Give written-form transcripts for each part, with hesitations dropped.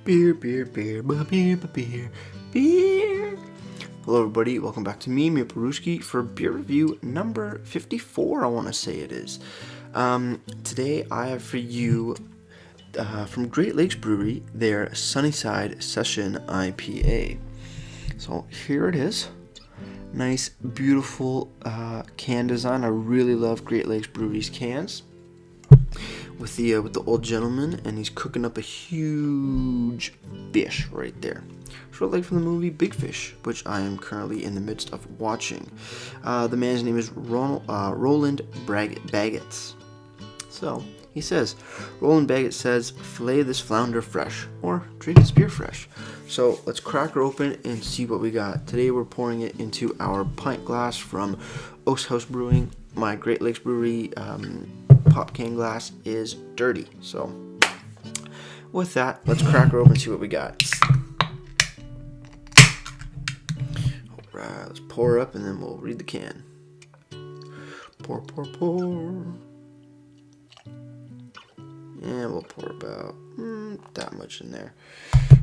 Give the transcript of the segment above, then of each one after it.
Beer, beer, beer, beer, beer, beer. Hello, everybody. Welcome back to me, Miaparuski, for beer review number 54. I want to say it is. Today, I have for you from Great Lakes Brewery their Sunnyside Session IPA. So here it is. Nice, beautiful can design. I really love Great Lakes Brewery's cans. With the old gentleman, and he's cooking up a huge fish right there, sort of like from the movie Big Fish, which I am currently in the midst of watching. The man's name is Roland Baggett. So he says, Roland Baggett says, "Fillet this flounder fresh," or "Drink this beer fresh." So let's crack her open and see what we got. Today we're pouring it into our pint glass from Oaks House Brewing. My Great Lakes Brewery pop can glass is dirty. So with that, let's crack her open and see what we got. Alright, let's pour her up and then we'll read the can. Pour, pour, pour. And we'll pour about that much in there.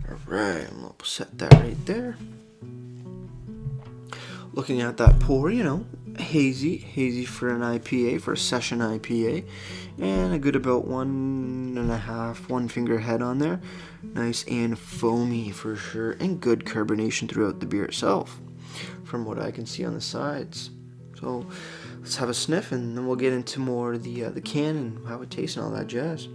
Alright, and we'll set that right there. Looking at that pour, hazy for an IPA, for a session IPA, and a good about 1 finger head on there. Nice and foamy for sure, and good carbonation throughout the beer itself, from what I can see on the sides. So let's have a sniff, and then we'll get into more of the can and how it tastes and all that jazz.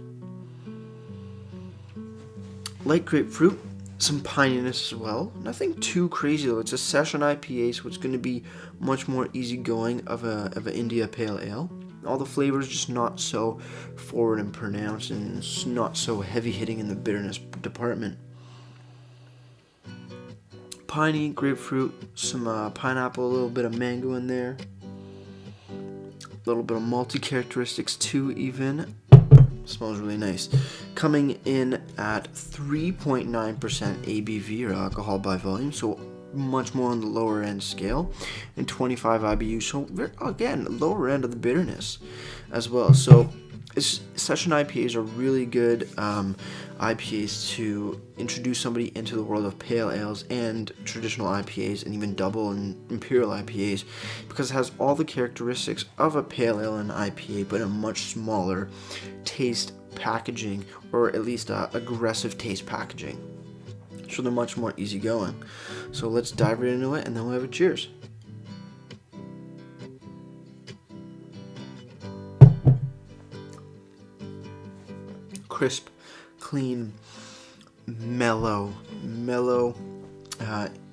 Light grapefruit. Some pininess as well. Nothing too crazy though. It's a session IPA, so it's going to be much more easygoing of an India Pale Ale. All the flavors just not so forward and pronounced, and it's not so heavy hitting in the bitterness department. Piney, grapefruit, some pineapple, a little bit of mango in there. A little bit of malty characteristics too, even. Smells really nice. Coming in at 3.9% ABV, or alcohol by volume, so much more on the lower end scale, and 25 IBU, so again, lower end of the bitterness as well. So session IPAs are really good IPAs to introduce somebody into the world of pale ales and traditional IPAs, and even double and imperial IPAs, because it has all the characteristics of a pale ale and IPA, but a much smaller taste packaging, or at least aggressive taste packaging. So they're much more easygoing. So let's dive right into it, and then we'll have a cheers. Crisp, clean, mellow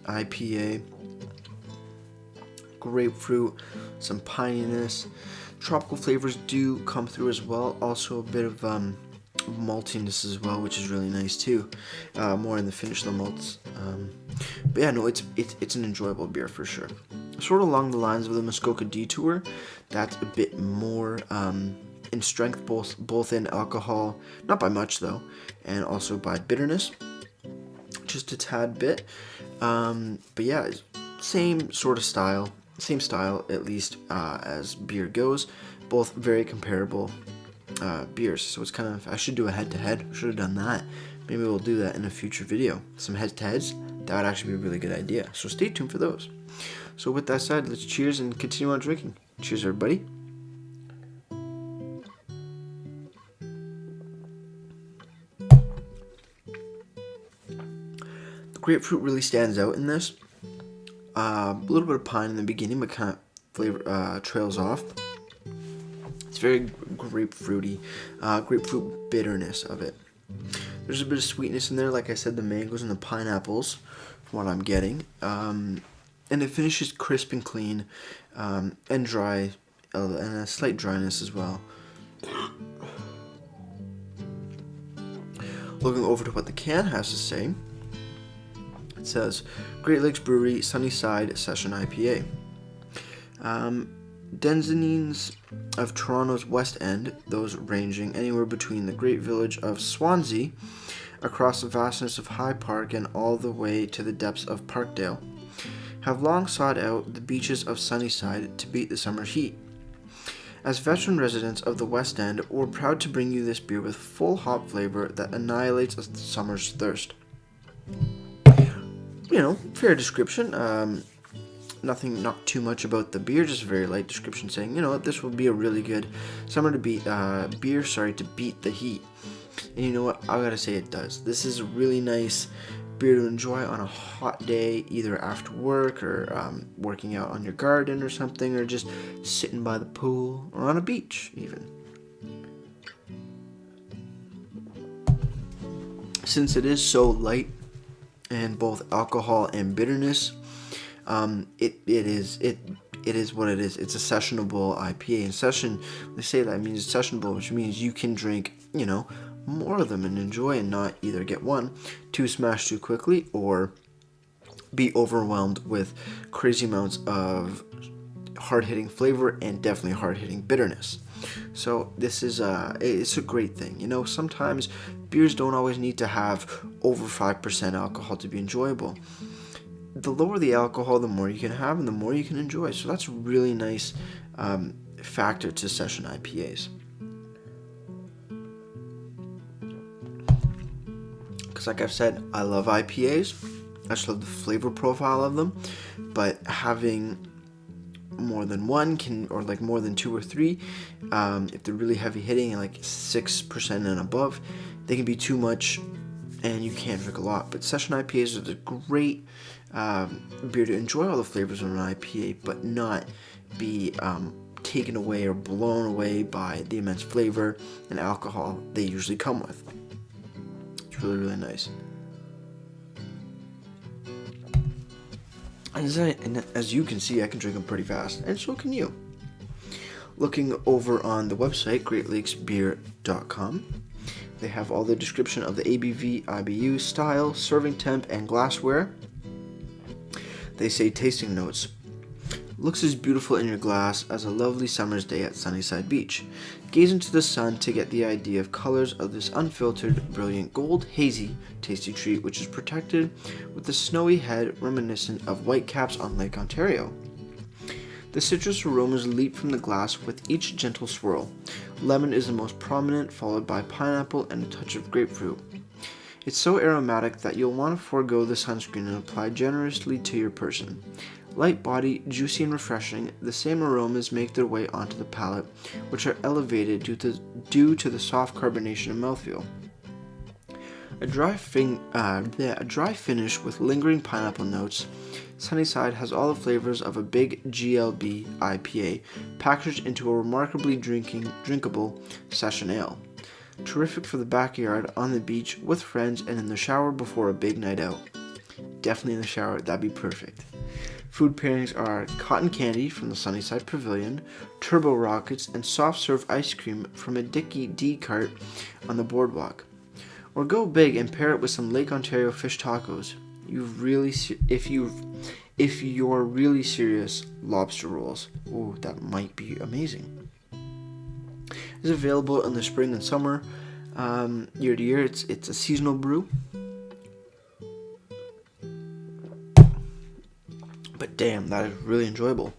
IPA. Grapefruit, some pininess. Tropical flavors do come through as well. Also a bit of maltiness as well, which is really nice too. More in the finish of the malts. But yeah, no, it's an enjoyable beer for sure. Sort of along the lines of the Muskoka Detour. That's a bit more in strength, both in alcohol, not by much though, and also by bitterness, just a tad bit. But yeah, same sort of style. Same style, at least, as beer goes. Both very comparable beers. So it's kind of, I should do a head-to-head. Should have done that. Maybe we'll do that in a future video. Some head-to-heads. That would actually be a really good idea. So stay tuned for those. So with that said, let's cheers and continue on drinking. Cheers, everybody. The grapefruit really stands out in this. A little bit of pine in the beginning, but kind of flavor trails off. It's very grapefruity, grapefruit bitterness of it. There's a bit of sweetness in there, like I said, the mangoes and the pineapples, from what I'm getting. And it finishes crisp and clean, and dry, and a slight dryness as well. Looking over to what the can has to say. It says, Great Lakes Brewery Sunnyside Session IPA. Denizens of Toronto's West End, those ranging anywhere between the great village of Swansea, across the vastness of High Park and all the way to the depths of Parkdale, have long sought out the beaches of Sunnyside to beat the summer heat. As veteran residents of the West End, we're proud to bring you this beer with full hop flavor that annihilates a summer's thirst. Fair description. Not too much about the beer, just a very light description saying, this will be a really good summer to beat to beat the heat. And you know what? I gotta say it does. This is a really nice beer to enjoy on a hot day, either after work or working out on your garden or something, or just sitting by the pool or on a beach even. Since it is so light and both alcohol and bitterness, it is what it is. It's a sessionable IPA. And they say that means it's sessionable, which means you can drink, more of them and enjoy and not either get too smashed too quickly or be overwhelmed with crazy amounts of hard-hitting flavor and definitely hard-hitting bitterness. So this is it's a great thing. Sometimes beers don't always need to have over 5% alcohol to be enjoyable. The lower the alcohol, the more you can have and the more you can enjoy. So that's a really nice factor to session IPAs. Because like I've said, I love IPAs. I just love the flavor profile of them. But having more than one or more than two or three, if they're really heavy hitting, like 6% and above, they can be too much and you can't drink a lot. But session IPAs are the great beer to enjoy all the flavors of an IPA, but not be taken away or blown away by the immense flavor and alcohol they usually come with. It's really, really nice. And as you can see, I can drink them pretty fast, and so can you. Looking over on the website, greatlakesbeer.com, they have all the description of the ABV, IBU, style, serving temp, and glassware. They say tasting notes. Looks as beautiful in your glass as a lovely summer's day at Sunnyside Beach. Gaze into the sun to get the idea of colors of this unfiltered, brilliant gold, hazy, tasty treat which is protected with a snowy head reminiscent of whitecaps on Lake Ontario. The citrus aromas leap from the glass with each gentle swirl. Lemon is the most prominent, followed by pineapple and a touch of grapefruit. It's so aromatic that you'll want to forego the sunscreen and apply generously to your person. Light body, juicy and refreshing, the same aromas make their way onto the palate, which are elevated due to the soft carbonation and mouthfeel. A dry finish with lingering pineapple notes. Sunnyside has all the flavors of a big GLB IPA packaged into a remarkably drinkable session ale. Terrific for the backyard, on the beach, with friends, and in the shower before a big night out. Definitely in the shower, that'd be perfect. Food pairings are cotton candy from the Sunnyside Pavilion, turbo rockets, and soft serve ice cream from a Dickie D cart on the boardwalk. Or go big and pair it with some Lake Ontario fish tacos. If you're really serious, lobster rolls. Ooh, that might be amazing. It's available in the spring and summer, year to year. It's a seasonal brew. But damn, that is really enjoyable.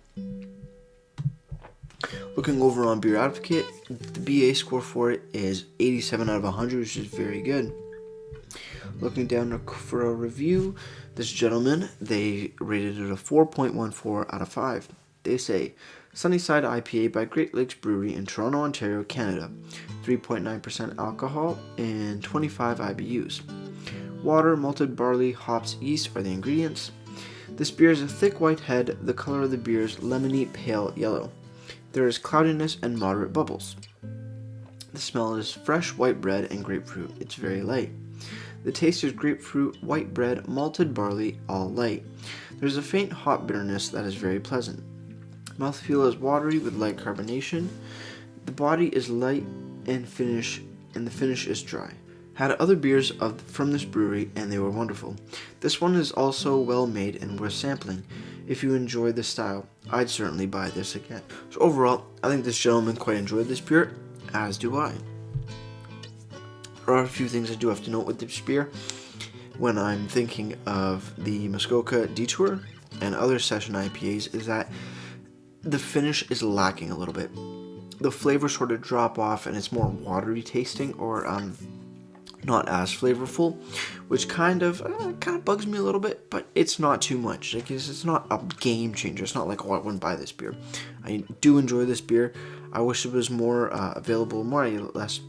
Looking over on Beer Advocate, the BA score for it is 87 out of 100, which is very good. Looking down for a review, this gentleman, they rated it a 4.14 out of 5. They say, Sunnyside IPA by Great Lakes Brewery in Toronto, Ontario, Canada. 3.9% alcohol and 25 IBUs. Water, malted barley, hops, yeast are the ingredients. This beer is a thick white head. The color of the beer is lemony pale yellow. There is cloudiness and moderate bubbles. The smell is fresh white bread and grapefruit. It's very light. The taste is grapefruit, white bread, malted barley, all light. There's a faint hop bitterness that is very pleasant. Mouthfeel is watery with light carbonation. The body is light and the finish is dry. Had other beers from this brewery and they were wonderful. This one is also well made and worth sampling. If you enjoy this style, I'd certainly buy this again. So overall, I think this gentleman quite enjoyed this beer, as do I. There are a few things I do have to note with this beer. When I'm thinking of the Muskoka Detour and other session IPAs, is that the finish is lacking a little bit. The flavors sort of drop off and it's more watery tasting or not as flavorful, which kind of bugs me a little bit, but it's not too much. Like, it's not a game changer. It's not like, oh, I wouldn't buy this beer. I do enjoy this beer. I wish it was more available, more or less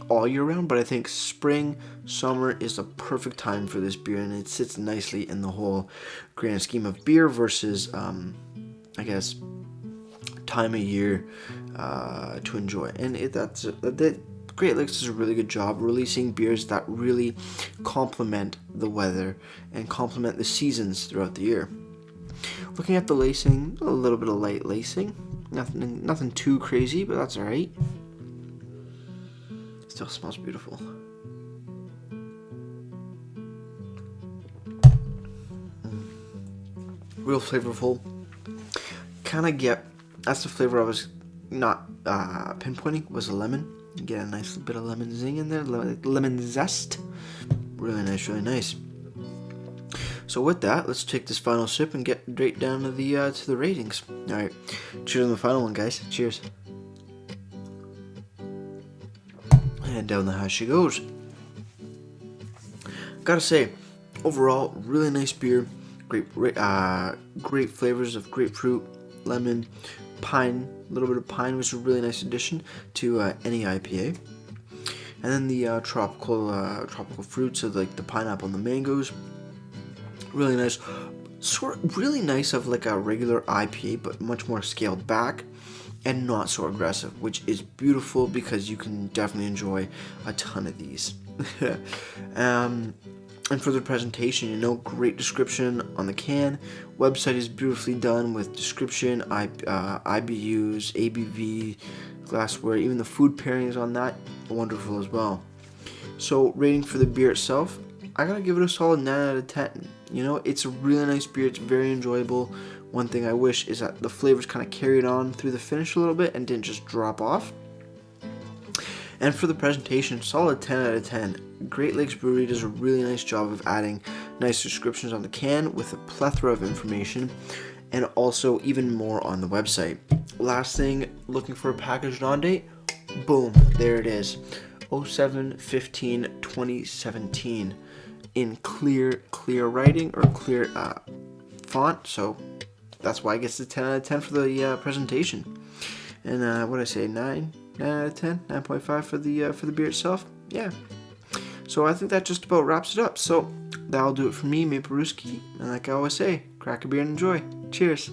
all year round, but I think spring, summer is the perfect time for this beer, and it sits nicely in the whole grand scheme of beer versus, I guess, time of year to enjoy. And that Great Lakes does a really good job releasing beers that really complement the weather and complement the seasons throughout the year. Looking at the lacing, a little bit of light lacing, nothing too crazy, but that's all right. Still smells beautiful. Real flavorful. Kind of get, that's the flavor I was not pinpointing, was a lemon. You get a nice bit of lemon zing in there, lemon zest. Really nice, really nice. So with that, let's take this final sip and get straight down to the ratings. All right, cheers on the final one, guys. Cheers. And down the hatch she goes. Gotta say, overall, really nice beer. Great flavors of grapefruit, lemon, pine, a little bit of pine, which is a really nice addition to any IPA. And then the tropical fruits of like the pineapple and the mangoes. Really nice, really nice of like a regular IPA, but much more scaled back and not so aggressive, which is beautiful because you can definitely enjoy a ton of these. And for the presentation, great description on the can. Website is beautifully done with description, IBUs, ABV, glassware, even the food pairings on that, wonderful as well. So rating for the beer itself, I gotta give it a solid 9 out of 10. It's a really nice beer. It's very enjoyable. One thing I wish is that the flavors kind of carried on through the finish a little bit and didn't just drop off. And for the presentation, solid 10 out of 10. Great Lakes Brewery does a really nice job of adding nice descriptions on the can with a plethora of information, and also even more on the website. Last thing, looking for a packaged on date? Boom, there it is. 07/15/2017 in clear writing or clear font, so that's why it gets the 10 out of 10 for the presentation. And what did I say, 9 out of 10, 9.5 for the beer itself. Yeah. So I think that just about wraps it up. So that'll do it for me, Maple Brewski. And like I always say, crack a beer and enjoy. Cheers.